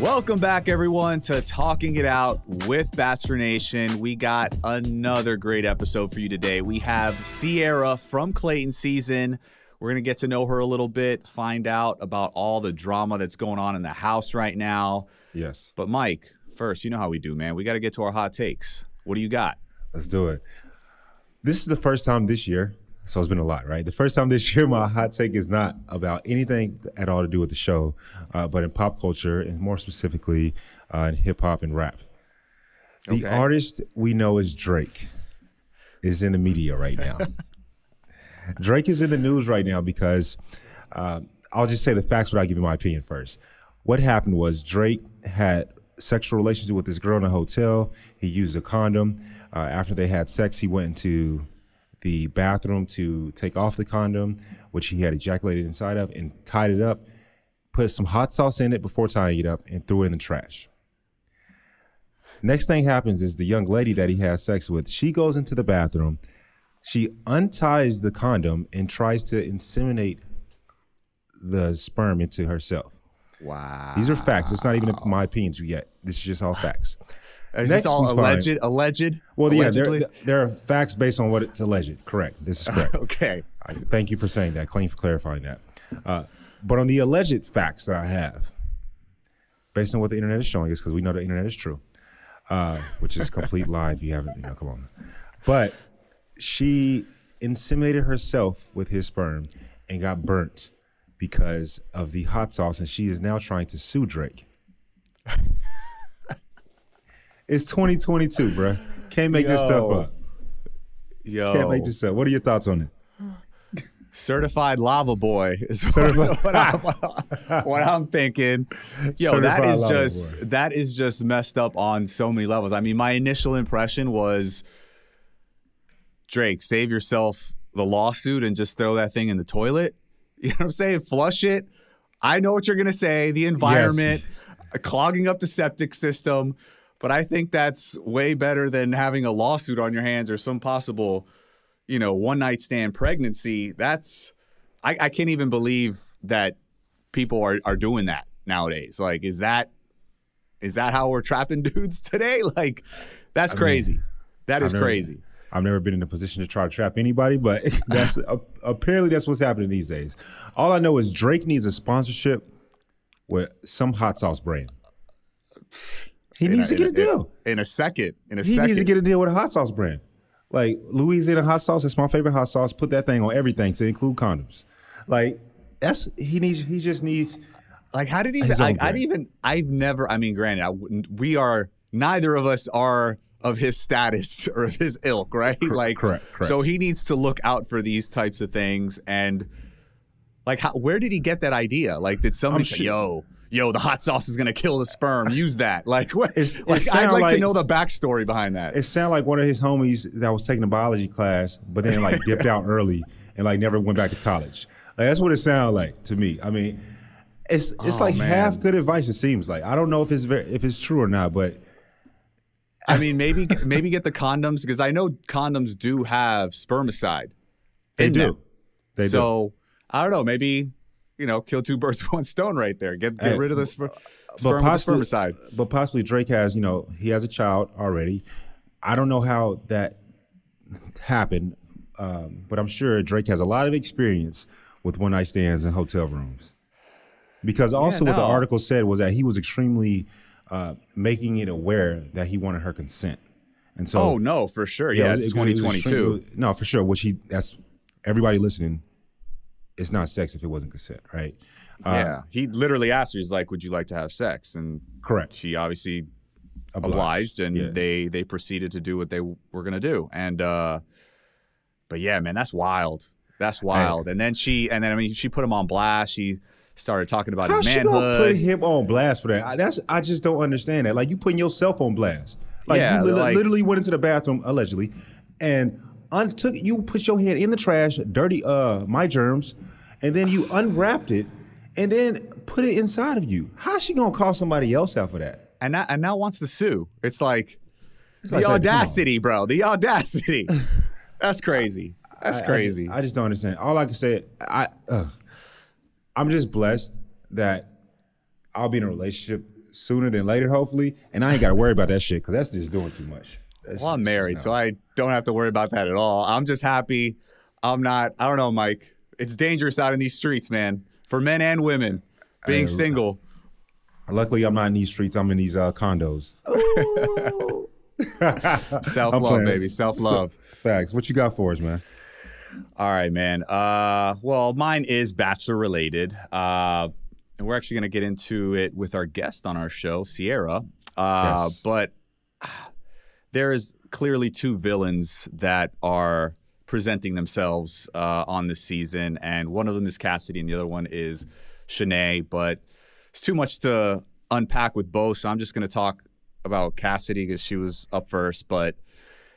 Welcome back, everyone, to Talking It Out with Bachelor Nation. We got another great episode for you today. We have Sierra from Clayton season. We're going to get to know her a little bit, find out about all the drama that's going on in the house right now. Yes. But Mike, first, you know how we do, man. We got to get to our hot takes. What do you got? Let's do it. This is the first time this year, so it's been a lot, right? The first time this year, my hot take is not about anything at all to do with the show, but in pop culture, and more specifically in hip-hop and rap. The artist we know as Drake is in the media right now. Drake is in the news right now because, I'll just say the facts without giving my opinion first. What happened was Drake had sexual relations with this girl in a hotel. He used a condom. After they had sex, he went into the bathroom to take off the condom, which he had ejaculated inside of, and tied it up, put some hot sauce in it before tying it up, and threw it in the trash. Next thing happens is the young lady that he has sex with, she goes into the bathroom, she unties the condom and tries to inseminate the sperm into herself. Wow. These are facts. It's not even my opinions yet. This is just all facts. Is this all alleged? Alleged? Well, allegedly? Yeah, there are facts based on what it's alleged. Correct. This is correct. Okay. Thank you for saying that. Clayton for clarifying that. But on the alleged facts that I have, based on what the internet is showing us, because we know the internet is true, which is complete lie if you haven't, come on. But she inseminated herself with his sperm and got burnt because of the hot sauce, and she is now trying to sue Drake. It's 2022, bro. Can't make this stuff up. Can't make this up. What are your thoughts on it? Certified lava boy is what I'm thinking. Yo, that is just messed up on so many levels. I mean, my initial impression was, Drake, save yourself the lawsuit and just throw that thing in the toilet. You know what I'm saying? Flush it. I know what you're going to say. The environment, clogging up the septic system. But I think that's way better than having a lawsuit on your hands or some possible, one-night stand pregnancy. I can't even believe that people are doing that nowadays. Like, is that how we're trapping dudes today? Like, that's crazy. That is crazy. I've never been in a position to try to trap anybody, but apparently that's what's happening these days. All I know is Drake needs a sponsorship with some hot sauce brand. He needs to get a deal. In a second. He needs to get a deal with a hot sauce brand. Like, Louisiana hot sauce, that's my favorite hot sauce. Put that thing on everything to include condoms. Like, he just needs. Like, how did he, I've never, I mean, granted, neither of us are of his status or of his ilk, right? Correct. So he needs to look out for these types of things. And, like, where did he get that idea? Like, did somebody say, yo, the hot sauce is gonna kill the sperm. Use that. Like, what? I'd like to know the backstory behind that. It sounded like one of his homies that was taking a biology class, but then dipped out early and never went back to college. Like, that's what it sounded like to me. I mean, it's half good advice. It seems like. I don't know if it's true or not, but I mean, maybe get the condoms, because I know condoms do have spermicide. They do. So I don't know. Maybe. Kill two birds with one stone right there. Get rid of the sperm with the spermicide. But possibly Drake has, he has a child already. I don't know how that happened, but I'm sure Drake has a lot of experience with one-night stands in hotel rooms. Because also what the article said was that he was extremely making it aware that he wanted her consent. And so, oh, no, for sure. Yeah, it's 2022. No, for sure. That's everybody listening. It's not sex if it wasn't consent, right? Yeah, he literally asked her, he's like, would you like to have sex? And correct. She obviously obliged, and they proceeded to do what they were going to do. And, but yeah, man, that's wild. That's wild. And then she put him on blast. She started talking about his manhood. How she gonna put him on blast for that? I just don't understand that. Like, you putting yourself on blast. Like, you literally went into the bathroom, allegedly, and you put your hand in the trash, dirty my germs, and then you unwrapped it and then put it inside of you. How's she gonna call somebody else out for that? And now wants to sue. It's like the audacity, bro. The audacity. That's crazy. That's crazy. I just don't understand. All I can say, I'm just blessed that I'll be in a relationship sooner than later, hopefully. And I ain't got to worry about that shit because that's just doing too much. Well, I'm married, so I don't have to worry about that at all. I'm just happy I'm not, I don't know, Mike. It's dangerous out in these streets, man, for men and women, being single. Luckily, I'm not in these streets. I'm in these condos. Self-love, baby. Self-love. Facts. What you got for us, man? All right, man. Well, mine is Bachelor related. And we're actually going to get into it with our guest on our show, Sierra. Yes. But there is clearly two villains that are presenting themselves on this season. And one of them is Cassidy and the other one is Shanae. But it's too much to unpack with both. So I'm just going to talk about Cassidy because she was up first. But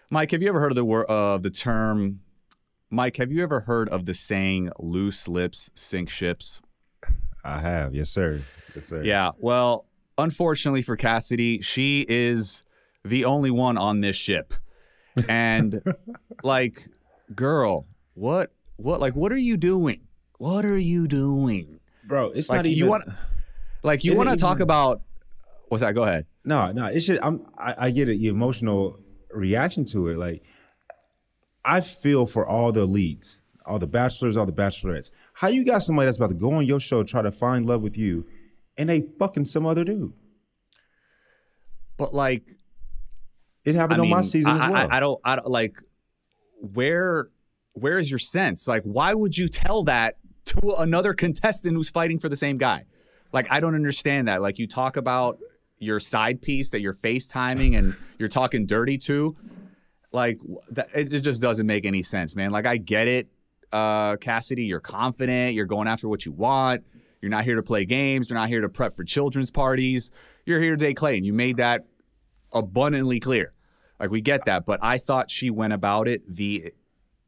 Mike, have you ever heard of the term? Mike, have you ever heard of the saying "loose lips sink ships"? I have, yes, sir. Yes, sir. Yeah. Well, unfortunately for Cassidy, she is the only one on this ship, and like, girl, what are you doing? What are you doing, bro? It's like, not even. You want to talk about. What's that? Go ahead. No, it's just I get it. The emotional reaction to it. Like, I feel for all the leads, all the bachelors, all the bachelorettes. How you got somebody that's about to go on your show, try to find love with you, and they fucking some other dude? But like, it happened on my season as well. I don't like. Where is your sense? Like, why would you tell that to another contestant who's fighting for the same guy? Like, I don't understand that. Like, you talk about your side piece that you're FaceTiming and you're talking dirty to. Like, it just doesn't make any sense, man. Like, I get it, Cassidy. You're confident. You're going after what you want. You're not here to play games. You're not here to prep for children's parties. You're here to date Clayton. You made that abundantly clear. Like, we get that. But I thought she went about it the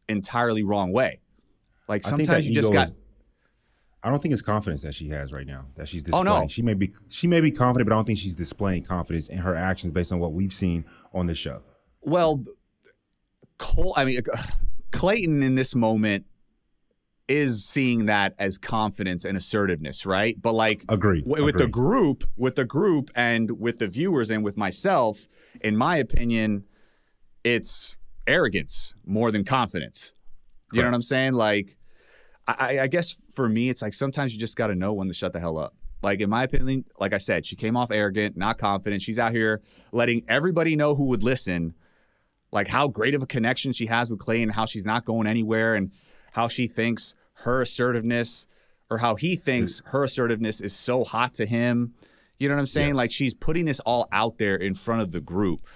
entirely wrong way. Like, sometimes you just got... I don't think it's confidence that she has right now, that she's displaying. Oh, no. She may be confident, but I don't think she's displaying confidence in her actions based on what we've seen on the show. Well, Clayton in this moment is seeing that as confidence and assertiveness, right? But like, with the group and with the viewers and with myself, in my opinion, it's arrogance more than confidence. You know what I'm saying? Like, I guess for me, it's like sometimes you just got to know when to shut the hell up. Like, in my opinion, like I said, she came off arrogant, not confident. She's out here letting everybody know who would listen, like how great of a connection she has with Clayton, how she's not going anywhere, and how she thinks her assertiveness, or how he thinks her assertiveness is so hot to him. You know what I'm saying? Yes. Like, she's putting this all out there in front of the group.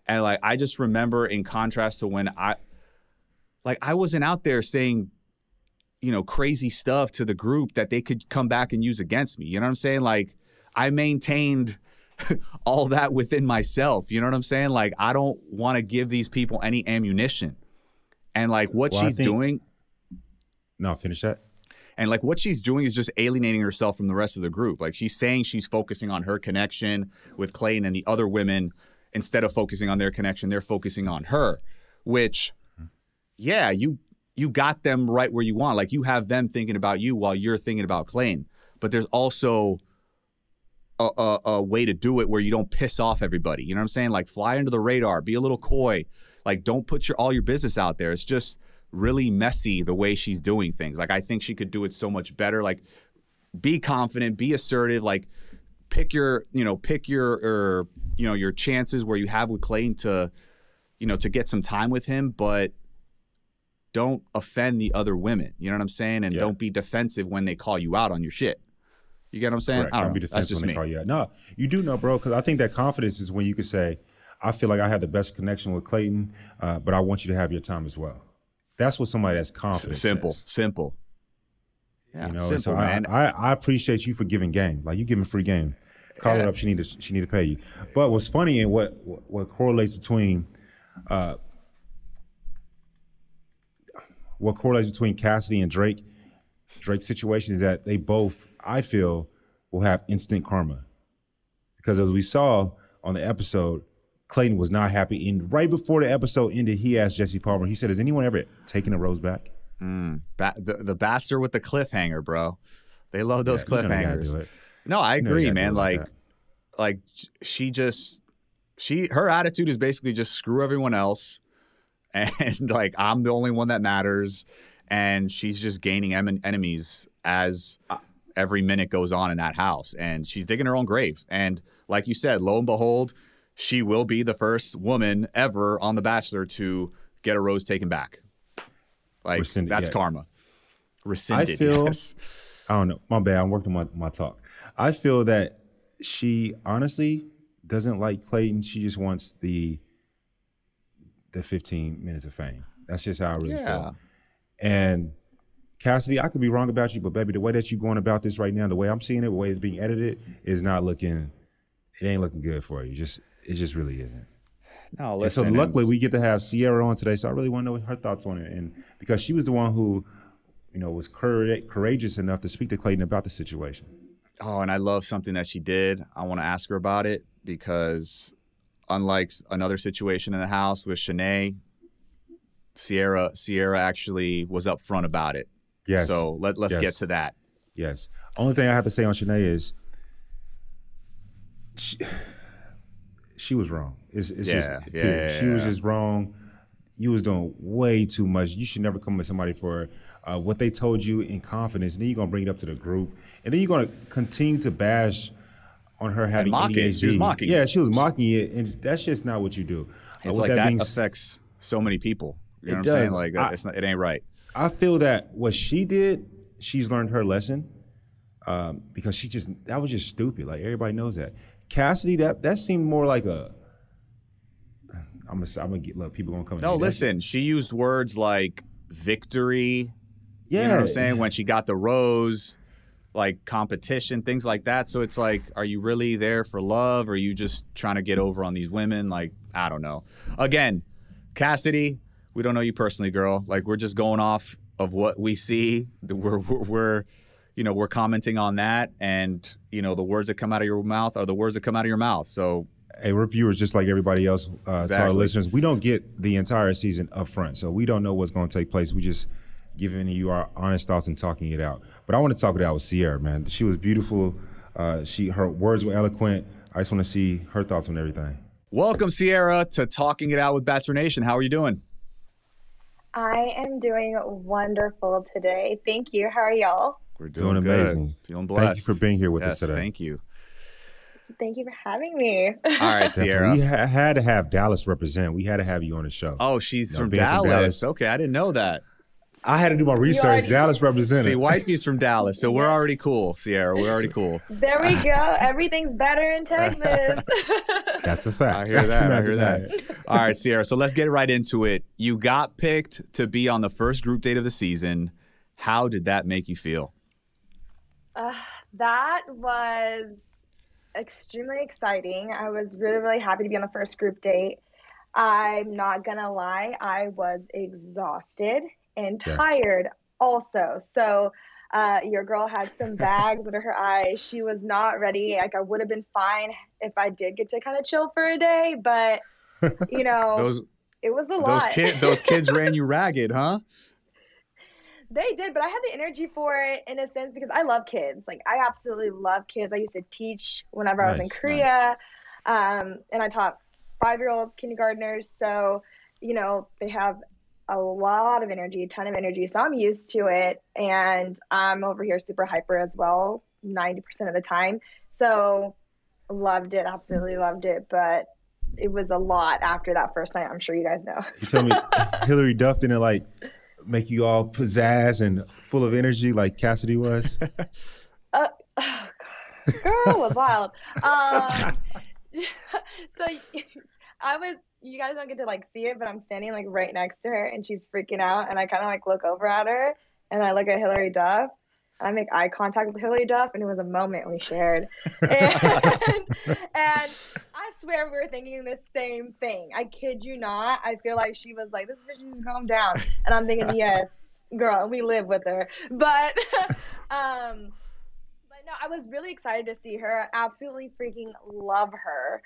And like, I just remember, in contrast to when I wasn't out there saying, you know, crazy stuff to the group that they could come back and use against me. You know what I'm saying? Like, I maintained all that within myself. You know what I'm saying? Like, I don't want to give these people any ammunition. And like, what she's doing. No, finish that. And like, what she's doing is just alienating herself from the rest of the group. Like, she's saying she's focusing on her connection with Clayton and the other women. Instead of focusing on their connection, they're focusing on her, which, yeah, you got them right where you want. Like, you have them thinking about you while you're thinking about Clayton. But there's also a way to do it where you don't piss off everybody. You know what I'm saying? Like, fly under the radar, be a little coy. Like, don't put all your business out there. It's just really messy the way she's doing things. Like, I think she could do it so much better. Like, be confident, be assertive. Like, pick your chances where you have with Clayton to get some time with him, but don't offend the other women. You know what I'm saying? And don't be defensive when they call you out on your shit. You get what I'm saying? Correct. I don't know. Be defensive. That's just when me. They call you out. No, you do know, bro, because I think that confidence is when you can say, I feel like I have the best connection with Clayton, but I want you to have your time as well. That's what somebody that's confident Simple. Yeah, you know, simple, so man. I appreciate you for giving game. Like, you giving free game. Call it up. She need to pay you. But what's funny and what correlates between Cassidy and Drake's situation is that they both, I feel, will have instant karma. Because as we saw on the episode, Clayton was not happy. And right before the episode ended, he asked Jesse Palmer, he said, has anyone ever taken a rose back? The bastard with the cliffhanger, bro. They love those cliffhangers. Do it. No, I agree, man. Like, like her attitude is basically just screw everyone else. And like, I'm the only one that matters. And she's just gaining enemies as every minute goes on in that house. And she's digging her own grave. And like you said, lo and behold, she will be the first woman ever on The Bachelor to get a rose taken back. Like, rescinded, that's karma. Rescinded. I feel, I don't know. My bad. I'm working on my talk. I feel that she honestly doesn't like Clayton. She just wants the 15 minutes of fame. That's just how I really feel. And Cassidy, I could be wrong about you, but baby, the way that you're going about this right now, the way I'm seeing it, the way it's being edited, is not looking. It ain't looking good for you. It just really isn't. No, listen. And so luckily we get to have Sierra on today, so I really want to know her thoughts on it, and because she was the one who, was courageous enough to speak to Clayton about the situation. Oh, and I love something that she did. I want to ask her about it because, unlike another situation in the house with Shanae, Sierra actually was upfront about it. Yes. So let's get to that. Yes. Only thing I have to say on Shanae is she was wrong. She was just wrong. You was doing way too much. You should never come with somebody for what they told you in confidence, and then you're gonna bring it up to the group, and then you're gonna continue to bash on her having ADHD. She was mocking. Yeah, she was mocking it, and that's just not what you do. It's like that affects so many people. You know what I'm saying? Like, it ain't right. I feel that what she did, she's learned her lesson, because that was just stupid. Like, everybody knows that. Cassidy, that seemed more like a. I'm gonna get people gonna come. No, listen. She used words like victory. Yeah, you know what I'm saying? When she got the rose, like competition, things like that. So it's like, are you really there for love? Or are you just trying to get over on these women? Like, I don't know. Again, Cassidy, we don't know you personally, girl. Like, we're just going off of what we see. We're commenting on that, and the words that come out of your mouth are the words that come out of your mouth. So, hey, we're viewers just like everybody else. Exactly. To our listeners, we don't get the entire season up front, so we don't know what's going to take place. We just giving you our honest thoughts and talking it out. But I want to talk it out with Sierra, man. She was beautiful. Her words were eloquent. I just want to see her thoughts on everything. Welcome, Sierra, to Talking It Out with Bachelor Nation. How are you doing? I am doing wonderful today. Thank you. How are y'all? We're doing amazing. Good. Feeling blessed. Thank you for being here with us today. Thank you. Thank you for having me. All right, Sierra. We had to have Dallas represent. We had to have you on the show. Oh, she's from Dallas. Okay, I didn't know that. I had to do my research. Dallas represented. See, wifey's from Dallas, so we're already cool, Sierra. We're already cool. There we go. Everything's better in Texas. That's a fact. I hear that. All right, Sierra. So let's get right into it. You got picked to be on the first group date of the season. How did that make you feel? That was extremely exciting. I was really, really happy to be on the first group date. I'm not gonna lie, I was exhausted and tired also. So your girl had some bags under her eyes. She was not ready. Like, I would have been fine if I did get to kind of chill for a day, but it was a lot. Those kids ran you ragged, huh? They did, but I had the energy for it in a sense because I love kids. Like, I absolutely love kids. I used to teach whenever I was in Korea, and I taught 5-year-olds, kindergartners. So, they have a lot of energy, a ton of energy. So I'm used to it, and I'm over here super hyper as well, 90% of the time. So loved it, absolutely loved it, but it was a lot after that first night. I'm sure you guys know. You tell me Hillary Duff didn't make you all pizzazz and full of energy like Cassidy was? Girl was wild. So you guys don't get to see it, but I'm standing right next to her, and she's freaking out, and I kind of look over at her, and I look at Hillary Duff, and I make eye contact with Hillary Duff, and it was a moment we shared. And I swear we were thinking the same thing. I kid you not. I feel like she was like, this bitch needs to calm down. And I'm thinking, yes, girl, we live with her. But no, I was really excited to see her. Absolutely freaking love her.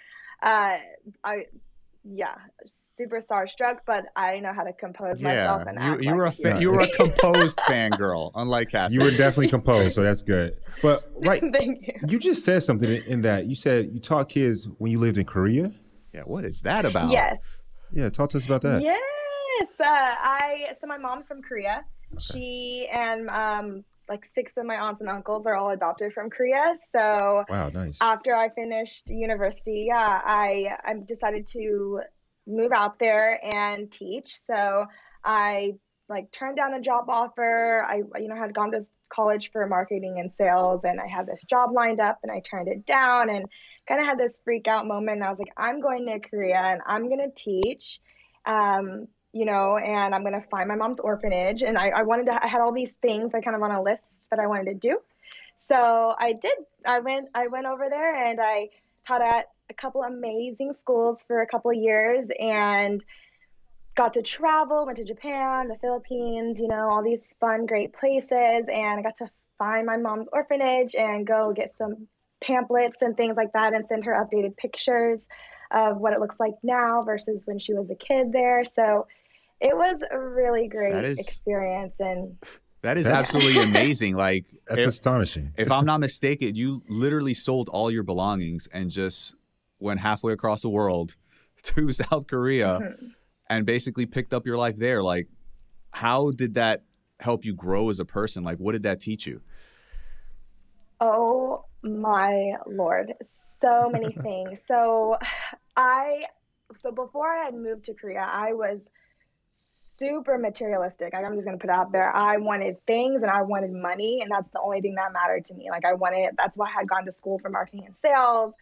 yeah, super starstruck, but I know how to compose myself and act you were you were a composed fangirl, unlike Cassie. You were definitely composed, so that's good. But Thank you. You just said something in that you said you taught kids when you lived in Korea. Yeah, what is that about? Yes. Yeah, talk to us about that. Yes. So my mom's from Korea. Okay. She and like 6 of my aunts and uncles are all adopted from Korea. So wow, nice. After I finished university, I decided to move out there and teach. So I like turned down a job offer. I had gone to college for marketing and sales, and I had this job lined up, and I turned it down and kind of had this freak out moment. And I was like, I'm going to Korea and I'm going to teach. And I'm going to find my mom's orphanage. And I had all these things I kind of on a list that I wanted to do. So I did. I went over there and I taught at a couple amazing schools for a couple of years and got to travel, went to Japan, the Philippines, all these fun, great places. And I got to find my mom's orphanage and go get some pamphlets and things like that and send her updated pictures of what it looks like now versus when she was a kid there. So it was a really great experience. And that is absolutely amazing. Like that's astonishing. If I'm not mistaken, you literally sold all your belongings and just went halfway across the world to South Korea and basically picked up your life there. Like, how did that help you grow as a person? Like, what did that teach you? Oh my Lord, so many things. So before I had moved to Korea, I was super materialistic. I'm just going to put it out there. I wanted things and I wanted money, and that's the only thing that mattered to me. Like that's why I had gone to school for marketing and sales.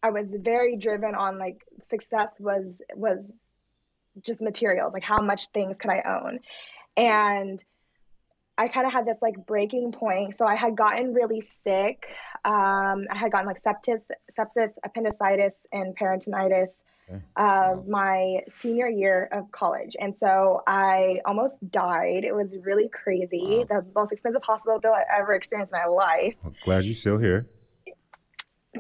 I was very driven on like success was just materials, like how much things could I own. And I kind of had this like breaking point. So I had gotten really sick. I had gotten like sepsis, appendicitis, and peritonitis my senior year of college. And so I almost died. It was really crazy. Wow. The most expensive hospital bill I ever experienced in my life. I'm glad you're still here.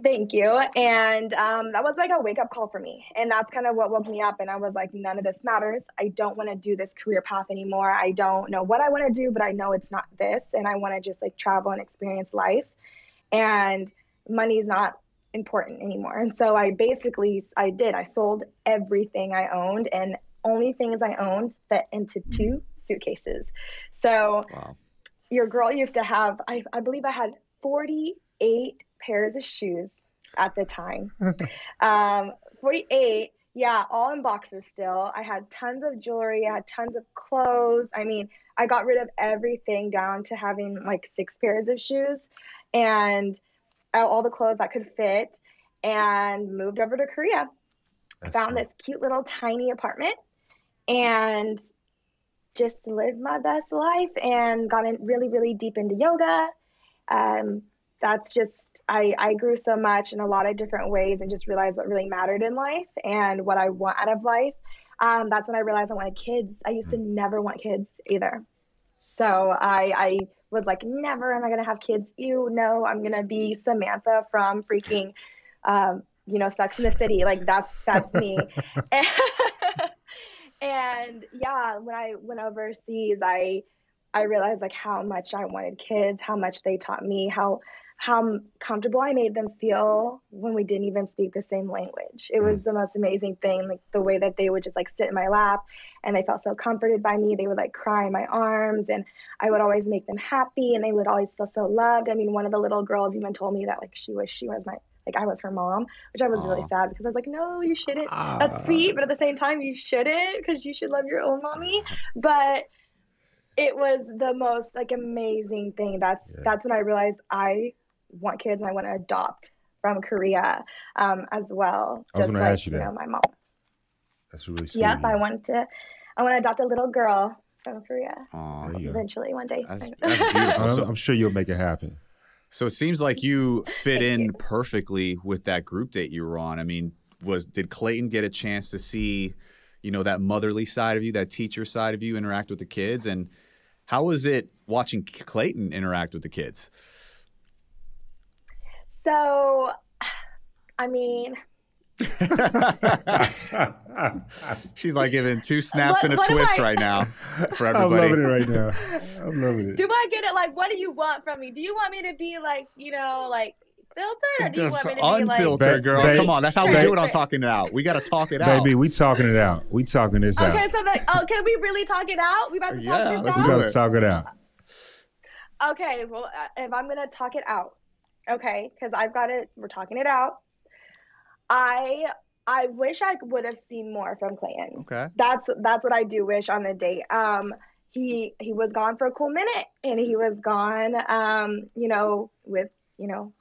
Thank you. And that was like a wake-up call for me. And that's kind of what woke me up. And I was like, none of this matters. I don't want to do this career path anymore. I don't know what I want to do, but I know it's not this. And I want to just like travel and experience life. And money's not important anymore. And so I sold everything I owned, and only things I owned fit into 2 suitcases. So your girl used to have, I believe I had 48 pairs of shoes at the time. 48, yeah, all in boxes still. I had tons of jewelry. I had tons of clothes. I mean, I got rid of everything down to having like 6 pairs of shoes and all the clothes that could fit, and moved over to Korea. That's found this cute little tiny apartment and just lived my best life and got in really, really deep into yoga. That's just, I grew so much in a lot of different ways and just realized what really mattered in life and what I want out of life. That's when I realized I wanted kids. I used to never want kids either. So I was like, never am I going to have kids. Ew, no, I'm going to be Samantha from freaking, Sex in the City. Like that's me. And yeah, when I went overseas, I realized like how much I wanted kids, how much they taught me, how comfortable I made them feel when we didn't even speak the same language. It was the most amazing thing, like the way that they would just like sit in my lap and they felt so comforted by me. They would like cry in my arms and I would always make them happy and they would always feel so loved. I mean, one of the little girls even told me that like she was my, like I was her mom, which I was really sad because I was like, no, you shouldn't. That's sweet, but at the same time, you shouldn't because you should love your own mommy. But it was the most like amazing thing. That's when I realized I want kids and I want to adopt from Korea as well. I was going to ask you that. My mom. That's really sweet. Yep, I want to adopt a little girl from Korea. Eventually one day. That's beautiful. So, I'm sure you'll make it happen. So it seems like you fit in perfectly with that group date you were on. I mean, did Clayton get a chance to see, that motherly side of you, that teacher side of you interact with the kids? And how was it watching Clayton interact with the kids? So, I mean, She's like giving 2 snaps and a twist right now for everybody. I'm loving it right now. I'm loving it. Do I get it? Like, what do you want from me? Do you want me to be like, like filtered, or do you want me to be like unfiltered, girl? Come on, that's how we do it on Talking It Out. We got to talk it out, baby. We talking it out. We talking this out. Okay, so can we really talk it out? We about to talk this let's out? We got to talk it out. Okay, well, if I'm gonna talk it out, okay, because we're talking it out. I wish I would have seen more from Clayton. Okay. That's what I do wish on the date. He was gone for a cool minute, and he was gone, with,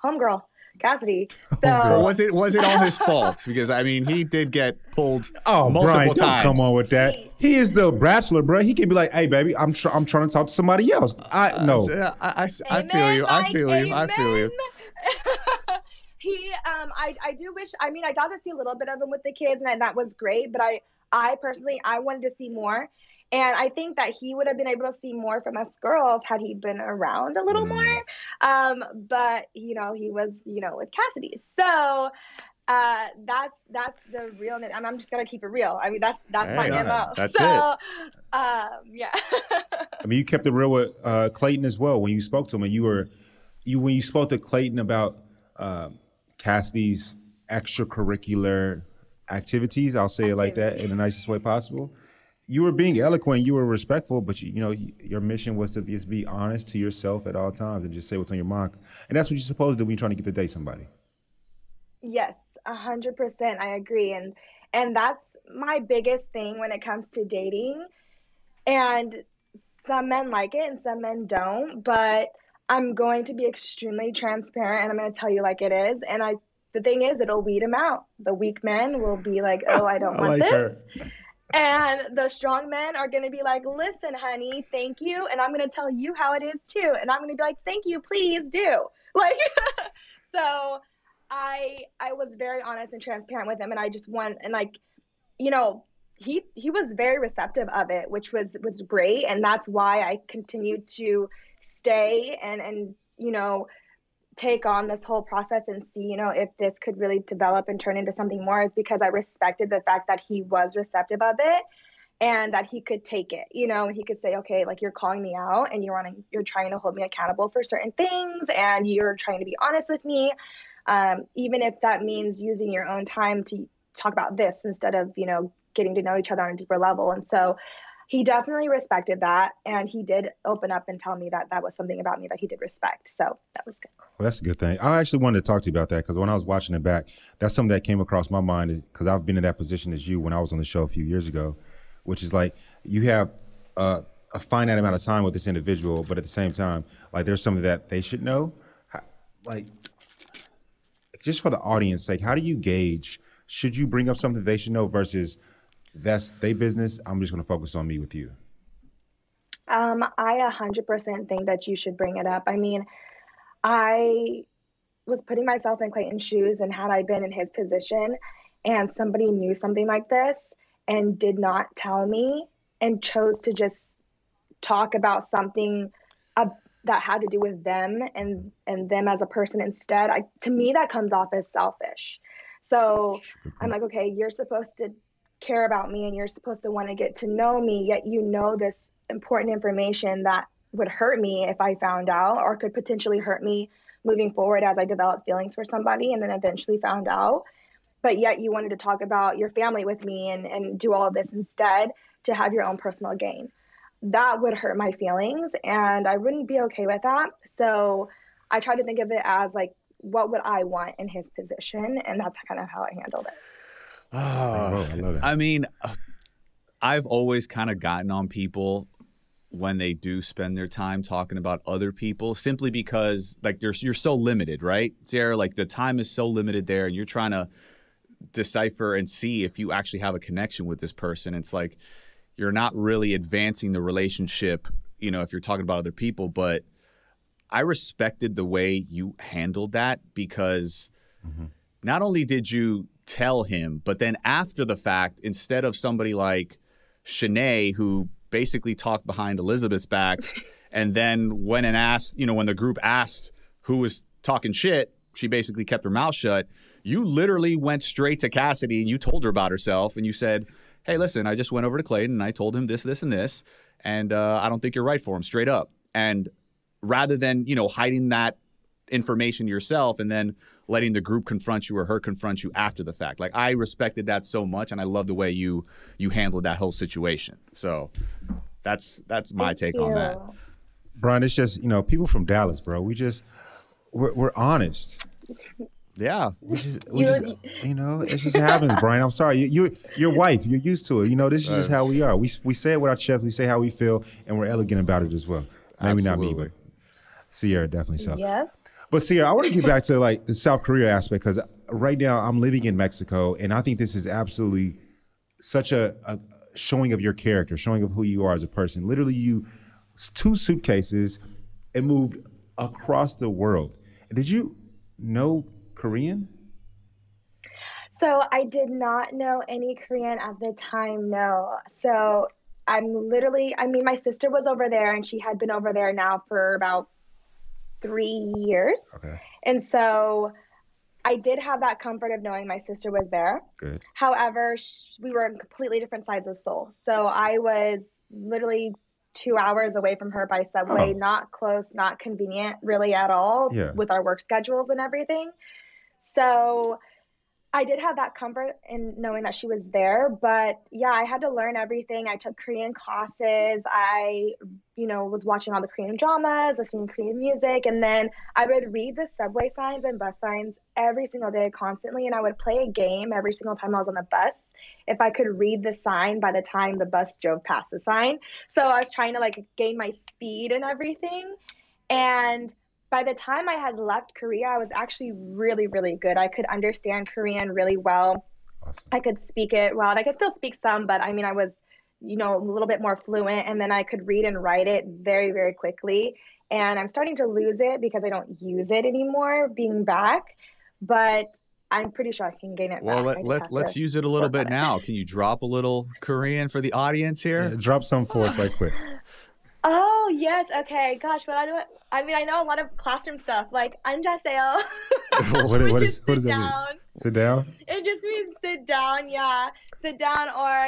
homegirl, Cassidy. So was it all his fault? Because I mean, he did get pulled multiple Bryan, times. Come on with that. He is the bachelor, bro. He can be like, "Hey, baby, I'm trying to talk to somebody else." I feel you. I feel you. I do wish. I mean, I got to see a little bit of him with the kids, and that was great. But I personally, I wanted to see more. And I think that he would have been able to see more from us girls had he been around a little more. But he was, with Cassidy. So that's the realness. I'm just gonna keep it real. I mean, that's my MO. That's it. Yeah. I mean, you kept it real with Clayton as well when you spoke to him, and when you spoke to Clayton about Cassidy's extracurricular activities. I'll say it like that in the nicest way possible. You were being eloquent, you were respectful, but your mission was to be honest to yourself at all times and just say what's on your mind. And that's what you're supposed to do when you're trying to get to date somebody. Yes, 100%. I agree. And that's my biggest thing when it comes to dating. And some men like it and some men don't, but I'm going to be extremely transparent and I'm going to tell you like it is. And the thing is, it'll weed them out. The weak men will be like, oh, I don't want this. Her. And the strong men are going to be like, listen, honey, thank you. And I'm going to tell you how it is too. And I'm going to be like, thank you, please do. Like, so I was very honest and transparent with him. And I just he was very receptive of it, which was great. And that's why I continued to stay and take on this whole process and see, if this could really develop and turn into something more, is because I respected the fact that he was receptive of it and that he could take it, and he could say, okay, like, you're calling me out and you're trying to hold me accountable for certain things and you're trying to be honest with me. Even if that means using your own time to talk about this instead of, getting to know each other on a deeper level. And so he definitely respected that. And he did open up and tell me that that was something about me that he did respect. So that was good. Well, that's a good thing. I actually wanted to talk to you about that because when I was watching it back, that's something that came across my mind because I've been in that position as you when I was on the show a few years ago, which is like you have a finite amount of time with this individual, but at the same time, like, there's something that they should know. Like, just for the audience's sake, how do you gauge, should you bring up something they should know versus that's their business, I'm just going to focus on me with you? I 100% think that you should bring it up. I mean, I was putting myself in Clayton's shoes, and had I been in his position and somebody knew something like this and did not tell me and chose to just talk about something that had to do with them and them as a person instead, to me, that comes off as selfish. So I'm like, okay, you're supposed to care about me and you're supposed to want to get to know me, yet this important information that would hurt me if I found out, or could potentially hurt me moving forward as I developed feelings for somebody and then eventually found out. But yet you wanted to talk about your family with me and do all of this instead to have your own personal gain. That would hurt my feelings and I wouldn't be okay with that. So I try to think of it as like, what would I want in his position? And that's kind of how I handled it. I love it. I mean, I've always kind of gotten on people when they do spend their time talking about other people, simply because like you're so limited, right, Sarah? Like the time is so limited there, and you're trying to decipher and see if you actually have a connection with this person. It's like you're not really advancing the relationship, if you're talking about other people. But I respected the way you handled that because not only did you tell him, but then after the fact, instead of somebody like Shanae, who basically talked behind Elizabeth's back and then went and asked, when the group asked who was talking shit, she basically kept her mouth shut. You literally went straight to Cassidy and you told her about herself and you said, hey, listen, I just went over to Clayton and I told him this, this, and this, and I don't think you're right for him, straight up. And rather than, hiding that information yourself and then letting the group confront you or her confront you after the fact. Like, I respected that so much, and I love the way you handled that whole situation. So that's my take on that. Bryan, it's just, people from Dallas, bro. We're honest. Yeah. It just happens, Bryan. I'm sorry. Your wife, you're used to it. This is just how we are. We say it with our chest, we say how we feel, and we're elegant about it as well. Maybe Absolutely. not me, but Sierra definitely so. Yes. But Sierra, I want to get back to like the South Korea aspect, because right now I'm living in Mexico, and I think this is absolutely such a showing of your character, showing of who you are as a person. Literally, you 2 suitcases and moved across the world. Did you know Korean? So I did not know any Korean at the time, no. So my sister was over there, and she had been over there now for about 3 years. Okay. And so I did have that comfort of knowing my sister was there. Good. However, we were on completely different sides of Seoul. So I was literally 2 hours away from her by subway, not close, not convenient really at all with our work schedules and everything. So I did have that comfort in knowing that she was there, but yeah, I had to learn everything. I took Korean classes. I, was watching all the Korean dramas, listening to Korean music, and then I would read the subway signs and bus signs every single day constantly, and I would play a game every single time I was on the bus if I could read the sign by the time the bus drove past the sign. So I was trying to gain my speed and everything, and by the time I had left Korea, I was actually really, really good. I could understand Korean really well. Awesome. I could speak it well. I could still speak some, but I was, a little bit more fluent. And then I could read and write it very, very quickly. And I'm starting to lose it because I don't use it anymore being back. But I'm pretty sure I can gain it back. Well, let's use it a little bit now. Can you drop a little Korean for the audience here? Yeah, drop some for us right quick. Oh, yes. Okay. Gosh, but I know a lot of classroom stuff, like 앉으세요. What does that mean? Sit down? It just means sit down, yeah. Sit down, or,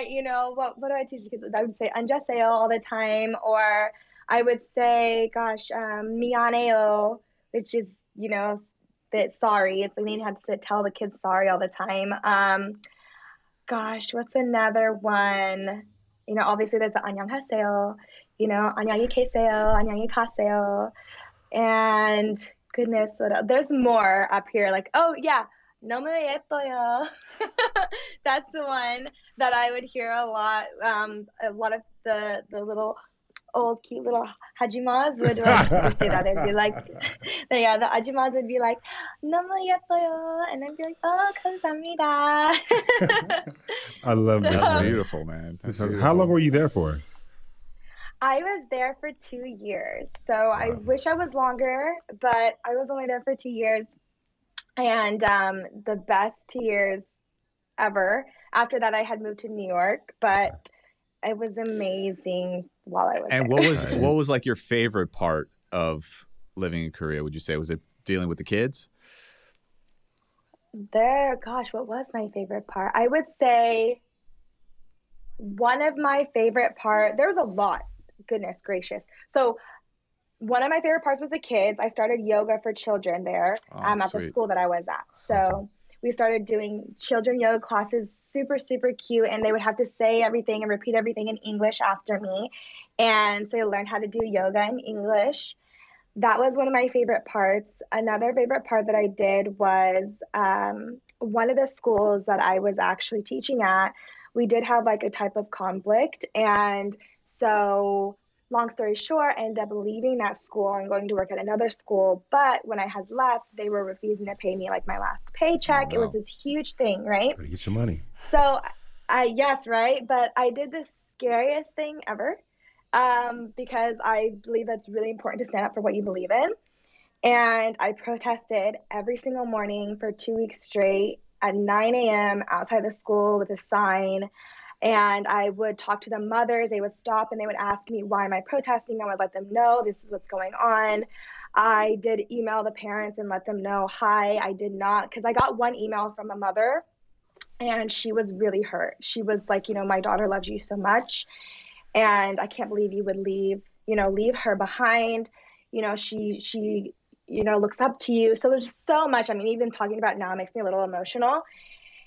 what do I teach kids? I would say 앉으세요 all the time, or I would say, gosh, 미안해요, which is, that sorry. It's like you have to tell the kids sorry all the time. Gosh, what's another one? Obviously there's the 안녕하세요. 안녕히 계세요, 안녕히 가세요. And goodness, there's more up here. 너무 예뻐요. That's the one that I would hear a lot. A lot of the little old cute little hajimas would say that. They'd be like, the hajimas would be like, 너무 예뻐요. And I'd be like, 감사합니다. I love that. That's beautiful, man. That's beautiful. How long were you there for? I was there for 2 years. So wow. I wish I was longer, but I was only there for 2 years. And the best 2 years ever. After that, I had moved to New York, but it was amazing while I was there. And what was like your favorite part of living in Korea, would you say? Was it dealing with the kids? What was my favorite part? I would say one of my favorite part, there was a lot. Goodness gracious. So one of my favorite parts was the kids. I started yoga for children there at the school that I was at. So awesome. We started doing children yoga classes, super, super cute. And they would have to say everything and repeat everything in English after me. And so I learned how to do yoga in English. That was one of my favorite parts. Another favorite part that I did was one of the schools that I was actually teaching at, we did have a type of conflict. And so long story short, I ended up leaving that school and going to work at another school. But when I had left, they were refusing to pay me my last paycheck. Oh, wow. It was this huge thing, right? Better get your money. So yes, right. But I did the scariest thing ever because I believe that's really important to stand up for what you believe in. And I protested every single morning for 2 weeks straight at 9 a.m. outside the school with a sign. And I would talk to the mothers. They would stop and they would ask me, why am I protesting? I would let them know this is what's going on. I did email the parents and let them know, hi, I did not, because I got one email from a mother and she was really hurt. She was like, my daughter loves you so much and I can't believe you would leave her behind. She looks up to you. So there's so much. I mean, even talking about it now makes me a little emotional.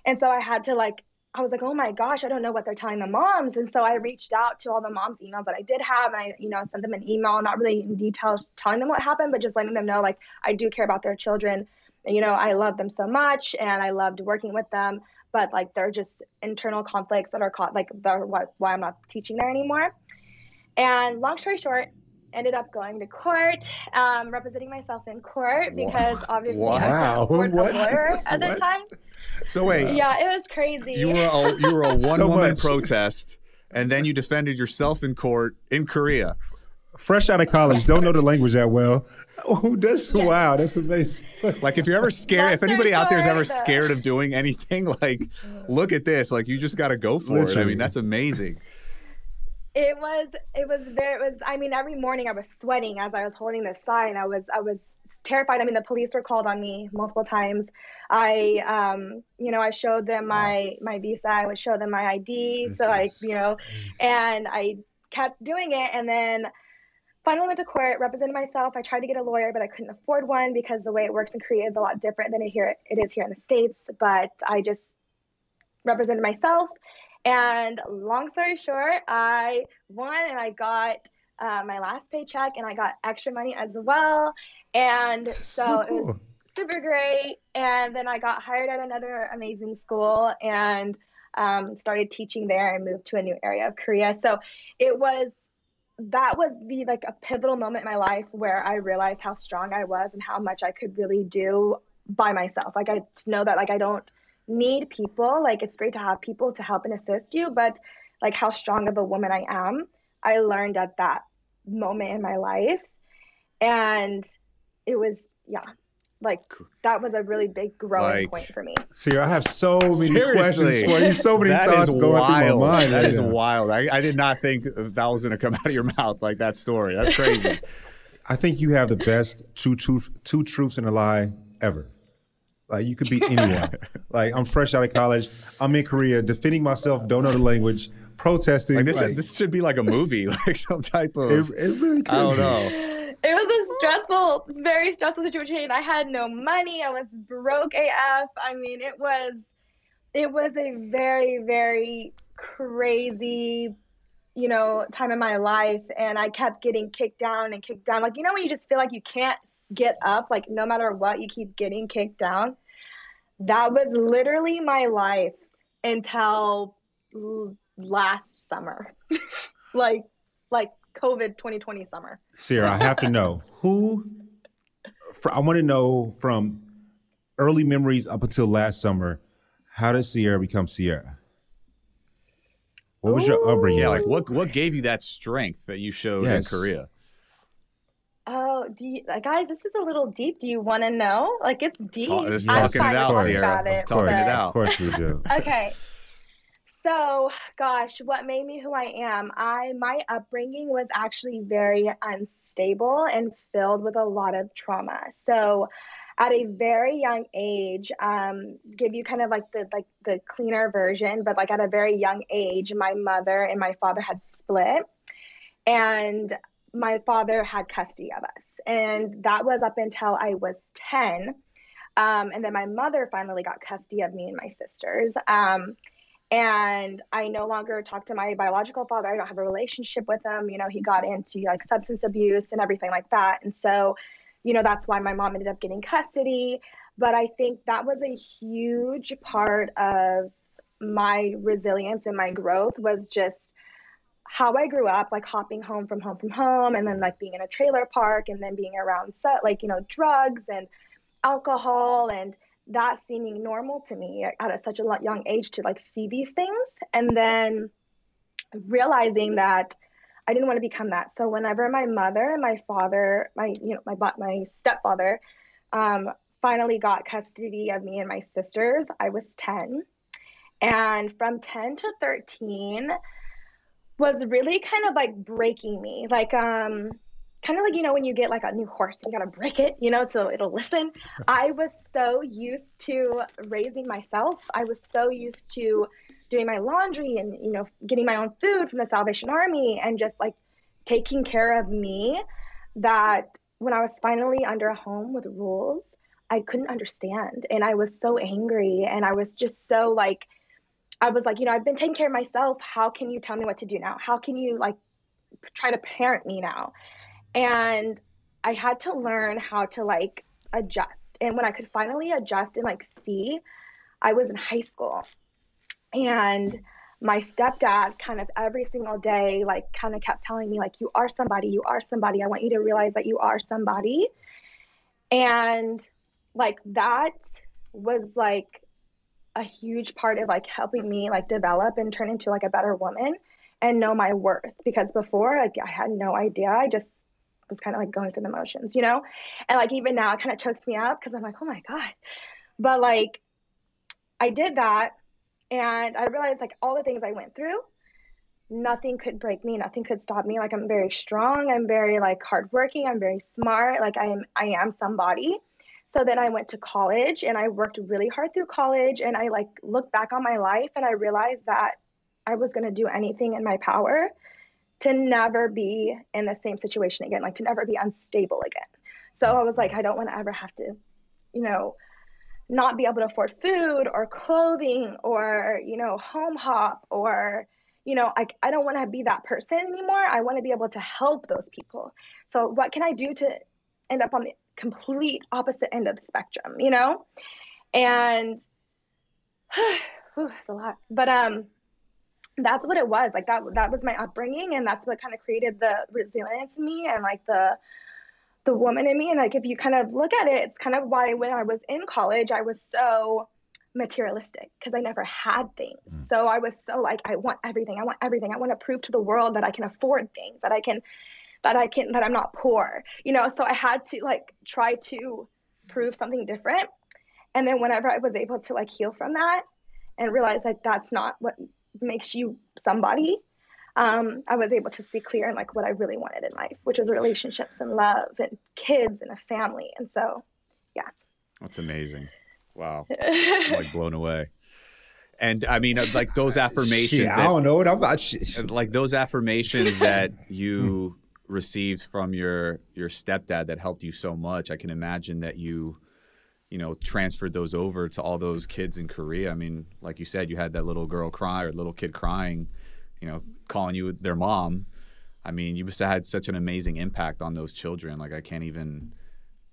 And so I had to I was like, oh my gosh, I don't know what they're telling the moms. And so I reached out to all the moms' emails that I did have. And I, sent them an email, not really in details telling them what happened, but just letting them know, I do care about their children. And, I love them so much and I loved working with them. But they're just internal conflicts that are why I'm not teaching there anymore. And long story short, ended up going to court, representing myself in court because obviously I couldn't afford a lawyer at the time. So wait. Yeah, it was crazy. You were a one-woman protest, and then you defended yourself in court in Korea. Fresh out of college, don't know the language that well. Oh, that's wow, that's amazing. If you're ever scared, if anybody out there is ever scared of doing anything, look at this. You just got to go for it. I mean, that's amazing. I mean, every morning I was sweating as I was holding this sign. I was terrified. I mean, the police were called on me multiple times. I showed them my visa. I would show them my ID. And I kept doing it. And then finally went to court, represented myself. I tried to get a lawyer, but I couldn't afford one because the way it works in Korea is a lot different than it is here in the States. But I just represented myself. And long story short, I won and I got my last paycheck and I got extra money as well. And so it was super great. And then I got hired at another amazing school and started teaching there and moved to a new area of Korea. So that was a pivotal moment in my life where I realized how strong I was and how much I could really do by myself. I know that I don't need people. It's great to have people to help and assist you, but how strong of a woman I am, I learned at that moment in my life. And it was, that was a really big growing point for me. Sierra, I have so many questions for you. So many thoughts going through my mind. That is wild. I did not think that was going to come out of your mouth that story. That's crazy. I think you have the best two truths and a lie ever. You could beat anyone. I'm fresh out of college. I'm in Korea, defending myself, don't know the language, protesting. This should be like a movie, some type of. It really could. I don't know. It was a very stressful situation. I had no money. I was broke AF. I mean, it was a very, very crazy, time in my life. And I kept getting kicked down and kicked down. When you just feel like you can't get up, no matter what, you keep getting kicked down. That was literally my life until last summer, like COVID 2020 summer. Sierra, I have to know I want to know from early memories up until last summer, how did Sierra become Sierra? What was your upbringing? Yeah, what gave you that strength that you showed in Korea? Oh, guys, this is a little deep. Do you want to know? It's deep. Talking it out, Sierra. Talking it out. Of course we do. Okay. So, gosh, what made me who I am? My upbringing was actually very unstable and filled with a lot of trauma. So, at a very young age, give you kind of the cleaner version, but at a very young age, my mother and my father had split, and my father had custody of us. And that was up until I was 10. And then my mother finally got custody of me and my sisters. And I no longer talk to my biological father. I don't have a relationship with him. He got into substance abuse and everything like that. And so, that's why my mom ended up getting custody. But I think that was a huge part of my resilience and my growth was just how I grew up, hopping home, and then being in a trailer park and then being around drugs and alcohol and that seeming normal to me at such a young age to see these things. And then realizing that I didn't want to become that. So whenever my mother and my father, my stepfather, finally got custody of me and my sisters, I was 10. And from 10 to 13 was really kind of breaking me, kind kind of like, you know, when you get like a new horse, you got to break it, you know, so it'll listen. I was so used to raising myself. I was so used to doing my laundry and, you know, getting my own food from the Salvation Army and just like taking care of me, that when I was finally under a home with rules, I couldn't understand. And I was so angry. And I was just so like, I was like, you know, I've been taking care of myself. How can you tell me what to do now? How can you like try to parent me now? And I had to learn how to like adjust. And when I could finally adjust and like see, I was in high school, and my stepdad kind of every single day, like kind of kept telling me like, you are somebody, you are somebody. I want you to realize that you are somebody. And like, that was like a huge part of like helping me like develop and turn into like a better woman and know my worth. Because before, like, I had no idea. I just was kind of like going through the motions, you know? And like, even now it kind of chokes me up because I'm like, oh my God. But like, I did that, and I realized like all the things I went through, nothing could break me. Nothing could stop me. Like, I'm very strong. I'm very like hardworking. I'm very smart. Like I am somebody. So then I went to college and I worked really hard through college, and I like looked back on my life and I realized that I was going to do anything in my power to never be in the same situation again, like to never be unstable again. So I was like, I don't want to ever have to, you know, not be able to afford food or clothing or, you know, home hop or, you know, I don't want to be that person anymore. I want to be able to help those people. So what can I do to end up on the complete opposite end of the spectrum, you know? And it's a lot, but that's what it was. Like that was my upbringing, and that's what kind of created the resilience in me and like the woman in me. And like, if you kind of look at it, it's kind of why when I was in college, I was so materialistic because I never had things. So I was so like, I want everything. I want everything. I want to prove to the world that I can afford things, that I'm not poor, you know? So I had to like try to prove something different. And then whenever I was able to like heal from that and realize like that's not what makes you somebody, I was able to see clear and like what I really wanted in life, which was relationships and love and kids and a family. And so, yeah. That's amazing. Wow. I'm like blown away. And I mean, like those affirmations. I don't know what I'm about. Like those affirmations that you received from your stepdad that helped you so much. I can imagine that you know, transferred those over to all those kids in Korea. I mean, like you said, you had that little girl cry or little kid crying, you know, calling you their mom. I mean, you must have had such an amazing impact on those children. Like I can't even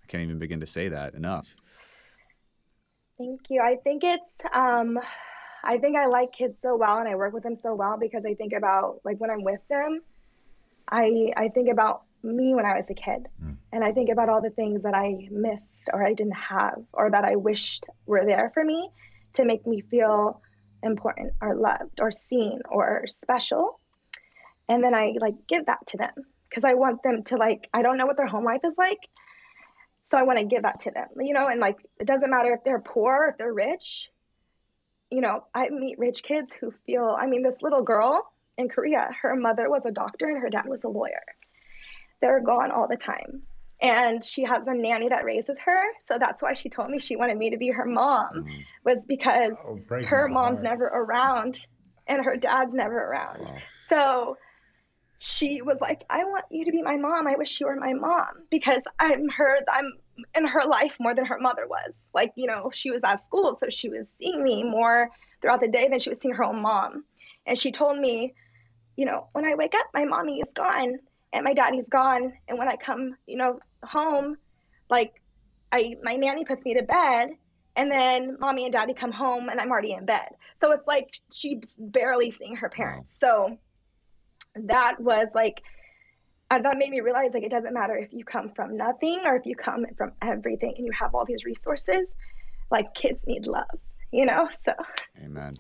begin to say that enough. Thank you. I think I think I like kids so well and I work with them so well because I think about like when I'm with them, I think about me when I was a kid, and I think about all the things that I missed or I didn't have or that I wished were there for me to make me feel important or loved or seen or special. And then I like give that to them because I want them to like, I don't know what their home life is like. So I want to give that to them, you know, and like, it doesn't matter if they're poor, or if they're rich, you know, I meet rich kids who feel, I mean, this little girl in Korea, her mother was a doctor and her dad was a lawyer. They're gone all the time. And she has a nanny that raises her. So that's why she told me she wanted me to be her mom, was because her mom's never around and her dad's never around. Wow. So she was like, I want you to be my mom. I wish you were my mom because I'm in her life more than her mother was. Like, you know, she was at school, so she was seeing me more throughout the day than she was seeing her own mom. And she told me, you know, when I wake up, my mommy is gone and my daddy's gone. And when I come, you know, home, like my nanny puts me to bed and then mommy and daddy come home and I'm already in bed. So it's like she's barely seeing her parents. So that was like, that made me realize like it doesn't matter if you come from nothing or if you come from everything and you have all these resources, like kids need love, you know? So amen.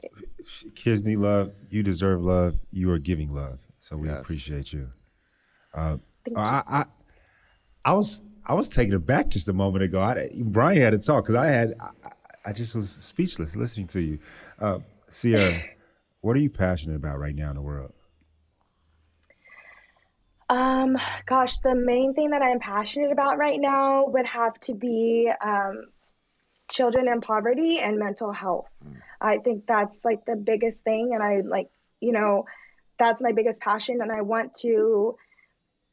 Kids need love. You deserve love. You are giving love. So we appreciate you. I was taken aback just a moment ago. Bryan had to talk because I just was speechless listening to you. Sierra, what are you passionate about right now in the world? Gosh, the main thing that I'm passionate about right now would have to be children in poverty and mental health. I think that's like the biggest thing. And I like, that's my biggest passion. And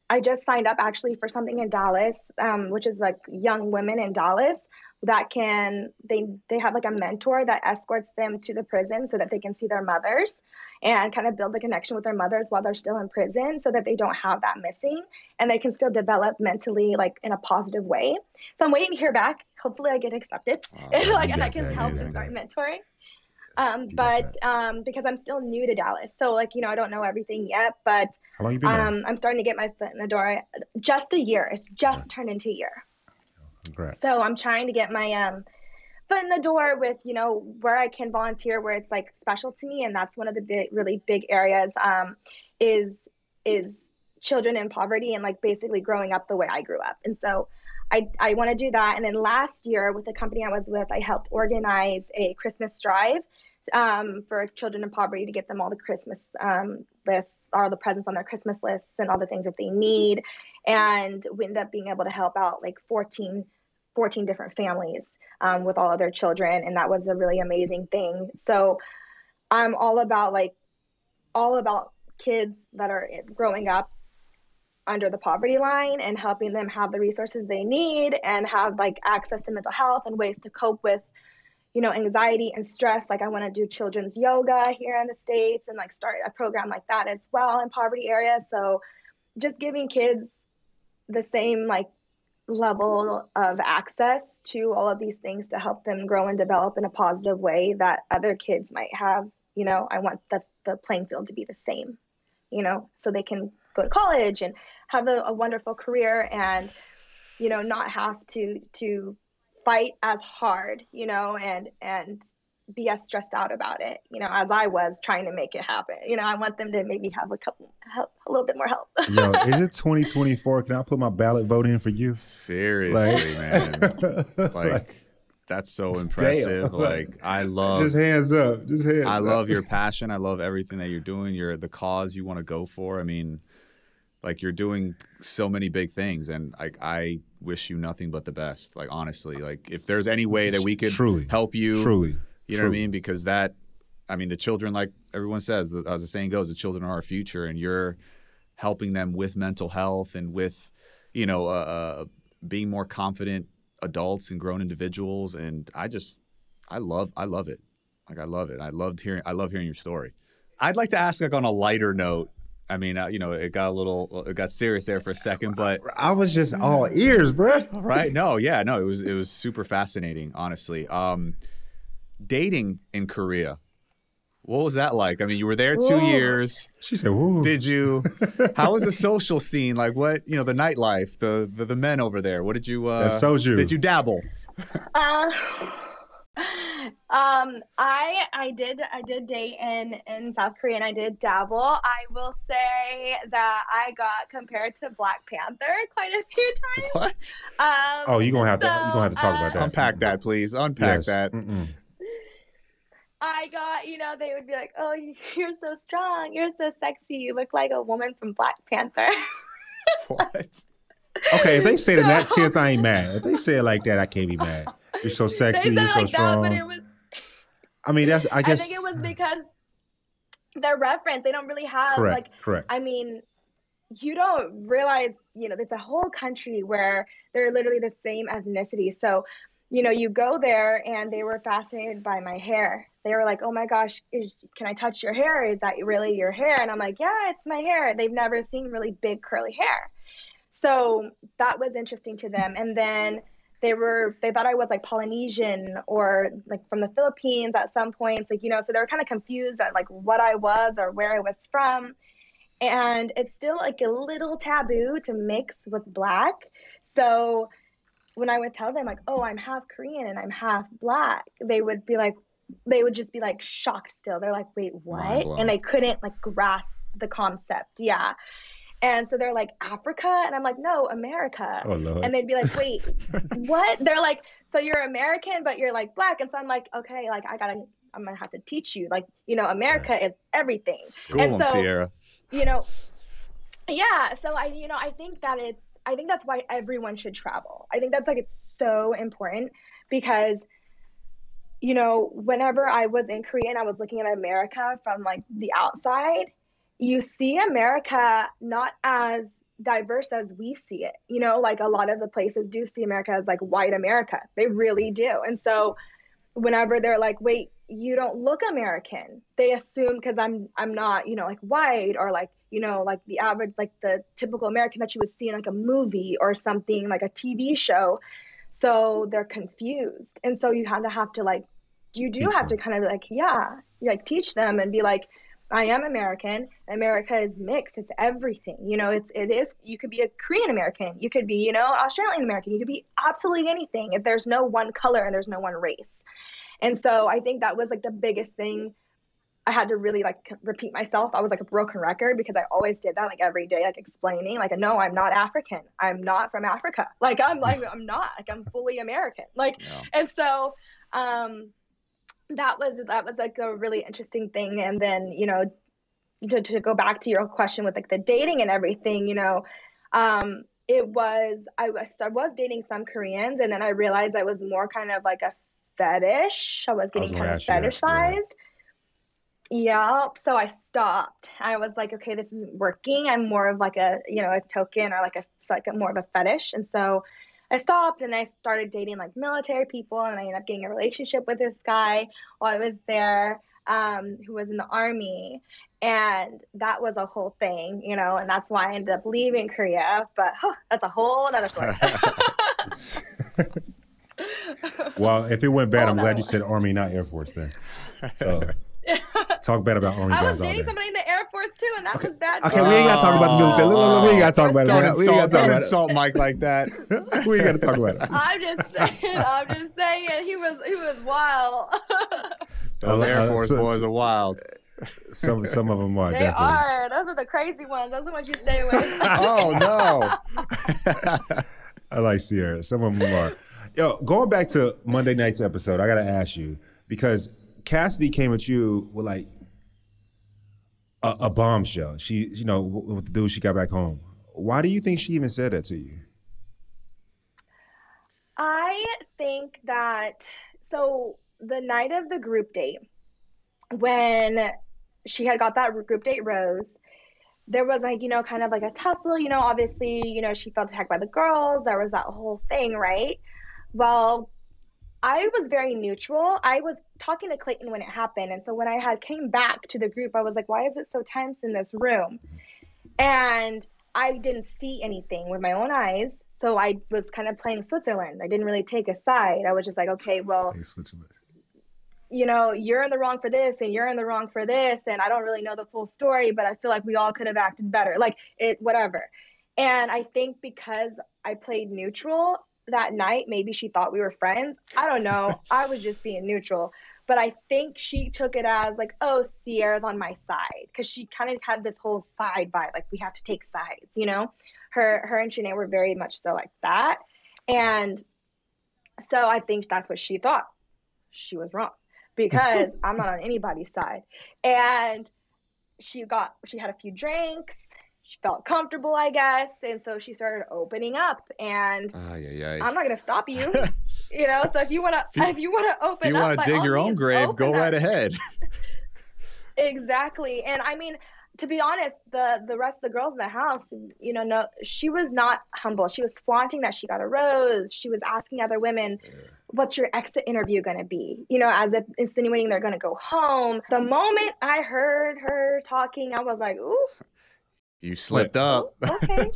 I just signed up actually for something in Dallas, which is like young women in Dallas that they have like a mentor that escorts them to the prison so that they can see their mothers and kind of build the connection with their mothers while they're still in prison so that they don't have that missing and they can still develop mentally like in a positive way. So I'm waiting to hear back. Hopefully I get accepted and I can help them start mentoring. Because I'm still new to Dallas, so like, I don't know everything yet, but how long you been there? I'm starting to get my foot in the door. Just a year. It's just turned into a year. Congrats. So I'm trying to get my foot in the door with, where I can volunteer, where it's like special to me. And that's one of the really big areas is children in poverty and like basically growing up the way I grew up. And so I want to do that. And then last year with the company I was with, I helped organize a Christmas drive for children in poverty to get them all the Christmas lists, all the presents on their Christmas lists and all the things that they need. And we ended up being able to help out like 14 different families with all of their children. And that was a really amazing thing. So I'm all about kids that are growing up under the poverty line and helping them have the resources they need and have like access to mental health and ways to cope with, anxiety and stress. Like I want to do children's yoga here in the States and like start a program like that as well in poverty areas. So just giving kids the same like level of access to all of these things to help them grow and develop in a positive way that other kids might have. I want the playing field to be the same, so they can go to college and have a wonderful career and, not have to fight as hard, and be as stressed out about it, as I was trying to make it happen. I want them to maybe have a little bit more help. Yo, is it 2024? Can I put my ballot vote in for you? Seriously, man. Like, that's so impressive. Damn. Like, I love... Just hands up. I love your passion. I love everything that you're doing. The cause you want to go for. I mean, like, you're doing so many big things, and like, I wish you nothing but the best. Like, honestly, like, if there's any way that we could help you, you know what I mean? Because the children, like everyone says, as the saying goes, the children are our future, and you're helping them with mental health and with, being more confident adults and grown individuals. And I love it. Like, I love it. I love hearing your story. I'd like to ask, like, on a lighter note. I mean, it got serious there for a second, but I was just all ears, bro. Right? No, yeah, no, it was super fascinating, honestly. Dating in Korea, what was that like? I mean, you were there 2 years. She said, "Woo." Did you? How was the social scene? Like, what, the nightlife, the men over there? What did you? Soju. Did you dabble? I did date in South Korea and I did dabble. I will say that I got compared to Black Panther quite a few times. What? You're gonna have to talk about that. Unpack that, please. Unpack that. Mm-mm. I got, they would be like, "Oh, you're so strong. You're so sexy. You look like a woman from Black Panther." What? Okay, if they say it in that tense, I ain't mad. If they say it like that, I can't be mad. You're so sexy. You're so strong. But it was... I mean, I guess. I think it was because their reference. They don't really have correct. I mean, you don't realize, it's a whole country where they're literally the same ethnicity. So, you go there and they were fascinated by my hair. They were like, "Oh my gosh, can I touch your hair? Is that really your hair?" And I'm like, "Yeah, it's my hair." They've never seen really big curly hair. So that was interesting to them. And then they thought I was like Polynesian or like from the Philippines at some points, like, so they were kind of confused at like what I was or where I was from. And it's still like a little taboo to mix with Black. So when I would tell them like, "Oh, I'm half Korean and I'm half Black," they would just be like shocked still. They're like, "Wait, what?" And they couldn't like grasp the concept. Yeah. And so they're like, "Africa?" And I'm like, "No, America." Oh, Lord. And they'd be like, "Wait, what?" They're like, "So you're American, but you're like Black." And so I'm like, "Okay, like I'm going to have to teach you, like, America is everything." School and so, Sierra. Yeah, so I think that's why everyone should travel. I think that's like it's so important because whenever I was in Korea and I was looking at America from like the outside, you see America not as diverse as we see it. Like a lot of the places do see America as like white America. They really do. And so whenever they're like, wait, you don't look American, they assume because I'm not, like white or like, like the average, like the typical American that you would see in like a movie or something like a TV show. So they're confused. And so you have to like, you do have to kind of like, like teach them and be like, I am American. America is mixed. It's everything. It is, you could be a Korean American. You could be, Australian American. You could be absolutely anything. If there's no one color and there's no one race. And so I think that was like the biggest thing. I had to really like repeat myself. I was like a broken record because I always did that like every day, like explaining like, no, I'm not African. I'm not from Africa. Like, I'm not like, I'm fully American. Like, and so, that was like a really interesting thing. And then, to go back to your question with like the dating and everything, I was dating some Koreans and then I realized I was more kind of like a fetish. I was getting kind of fetishized. Yeah. So I stopped. I was like, okay, this isn't working. I'm more of like a token or like more of a fetish. And so I stopped and I started dating like military people and I ended up getting a relationship with this guy while I was there, who was in the army. And that was a whole thing, and that's why I ended up leaving Korea. But that's a whole other story. Well, if it went bad, I'm glad you said Army, not Air Force then. So talk bad about Army guys. I was dating somebody in the Air Force too, and that was bad. Okay, we ain't got to talk about the military. We ain't got to talk about it. Don't insult Mike like that. We ain't got to talk about it. I'm just saying, he was wild. Those Air Force boys are wild. Some of them are. They definitely are. Those are the crazy ones. Those are the ones you stay with. Oh no. I like Sierra. Some of them are. Yo, going back to Monday night's episode, I gotta ask you because Cassidy came at you with like a bombshell. She, with the dude she got back home. Why do you think she even said that to you? I think that the night of the group date, when she had got that group date rose, there was like, kind of like a tussle, obviously, she felt attacked by the girls. There was that whole thing, right? Well, I was very neutral. I was talking to Clayton when it happened. And so when I came back to the group, I was like, why is it so tense in this room? And I didn't see anything with my own eyes. So I was kind of playing Switzerland. I didn't really take a side. I was just like, okay, well, you're in the wrong for this and you're in the wrong for this. And I don't really know the full story, but I feel like we all could have acted better. Like whatever. And I think because I played neutral that night, maybe she thought we were friends. I don't know. I was just being neutral. But I think she took it as like, oh, Sierra's on my side. Because she kind of had this whole side vibe. Like, we have to take sides, Her and Shanae were very much so like that. And so I think that's what she thought. She was wrong. Because I'm not on anybody's side. And she had a few drinks. She felt comfortable, I guess. And so she started opening up. And I'm not going to stop you. So if you want to open up, if you want to dig your own grave, go right ahead. Exactly. And I mean, to be honest, the rest of the girls in the house, no, she was not humble. She was flaunting that she got a rose. She was asking other women, what's your exit interview going to be? As if insinuating they're going to go home. The moment I heard her talking, I was like, ooh. You slipped up. Okay.